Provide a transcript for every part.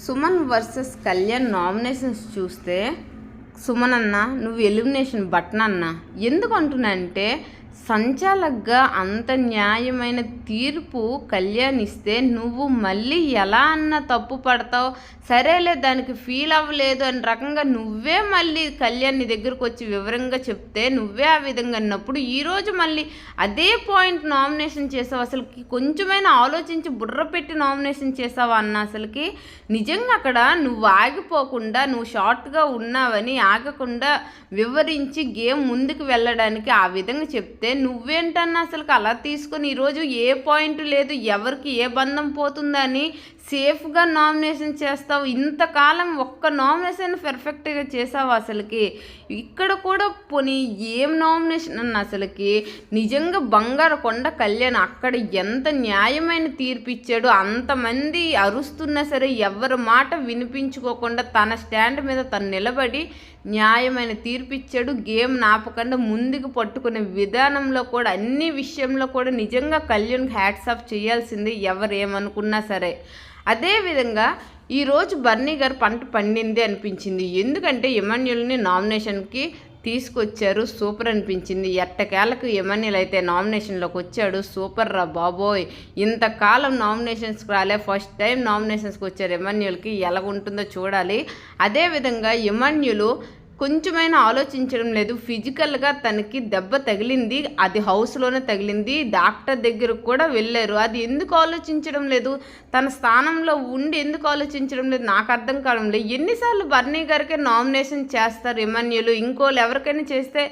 Suman versus Kalyan nominations చూస్తే సుమన్ అన్న నువ్వు ఎలిమినేషన్ బటన్ అన్న ఎందుకు అంటున్నా అంటే సంచాలకుగా అంత న్యాయమైన తీర్పు కళ్యాణ్ ఇస్తే నువ్వు మళ్ళీ ఎలా అన్న తప్పు పడతావు, సరేలే దానికి ఫీల్ అవ్వలేదు అని రకంగా నువ్వే మళ్ళీ కళ్యాణ్ నీ దగ్గరకు వచ్చి వివరంగా చెప్తే నువ్వే ఆ విధంగా అన్నప్పుడు ఈరోజు మళ్ళీ అదే పాయింట్ నామినేషన్ చేసావు. అసలుకి కొంచెమైనా ఆలోచించి బుర్ర పెట్టి నామినేషన్ చేసావా అన్న? అసలుకి నిజంగా అక్కడ నువ్వు ఆగిపోకుండా నువ్వు షార్ట్గా ఉన్నావని ఆగకుండా వివరించి గేమ్ ముందుకు వెళ్ళడానికి ఆ విధంగా చెప్తే నువ్వేంటన్నా అసలుకి అలా తీసుకొని ఈరోజు ఏ పాయింట్ లేదు, ఎవరికి ఏ బంధం పోతుందని సేఫ్గా నామినేషన్ చేస్తావు. ఇంతకాలం ఒక్క నామినేషన్ పర్ఫెక్ట్గా చేసావు. అసలుకి ఇక్కడ కూడా పోనీ ఏం నామినేషన్ అన్న? అసలుకి నిజంగా బంగారు కొండ కళ్యాణ్ అక్కడ ఎంత న్యాయమైన తీర్పు ఇచ్చాడు. అంతమంది అరుస్తున్నా సరే ఎవరి మాట వినిపించుకోకుండా తన స్టాండ్ మీద తను నిలబడి న్యాయమైన తీర్పు ఇచ్చాడు. గేమ్ నాపకుండా ముందుకు పట్టుకునే విధానంలో కూడా అన్ని విషయంలో కూడా నిజంగా కళ్యాణ్కి హ్యాట్స్ ఆఫ్ చేయాల్సింది ఎవరు ఏమనుకున్నా సరే. అదేవిధంగా ఈరోజు బర్నీ గారు పంట పండింది అనిపించింది. ఎందుకంటే ఎమాన్యుల్ని నామినేషన్కి తీసుకొచ్చారు, సూపర్ అనిపించింది. ఎట్టకేలకు ఎమాన్యుల్ అయితే నామినేషన్లోకి వచ్చాడు, సూపర్ రా బాబోయ్. ఇంతకాలం నామినేషన్స్కి రాలే, ఫస్ట్ టైం నామినేషన్స్కి వచ్చారు. ఎమాన్యుల్కి ఎలాగుంటుందో చూడాలి. అదేవిధంగా ఎమాన్యుల్ కొంచెమైనా ఆలోచించడం లేదు. ఫిజికల్గా తనకి దెబ్బ తగిలింది, అది హౌస్లోనే తగిలింది. డాక్టర్ దగ్గరకు కూడా వెళ్ళారు. అది ఎందుకు ఆలోచించడం లేదు? తన స్థానంలో ఉండి ఎందుకు ఆలోచించడం లేదు నాకు అర్థం కావడం లేదు. ఎన్నిసార్లు బర్నీ గారికే నామినేషన్ చేస్తారు ఎమాన్యుల్? ఇంకోళ్ళు ఎవరికైనా చేస్తే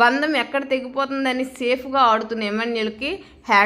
బంధం ఎక్కడ తెగిపోతుందని సేఫ్గా ఆడుతున్న ఎమాన్యుల్కి హ్యాట్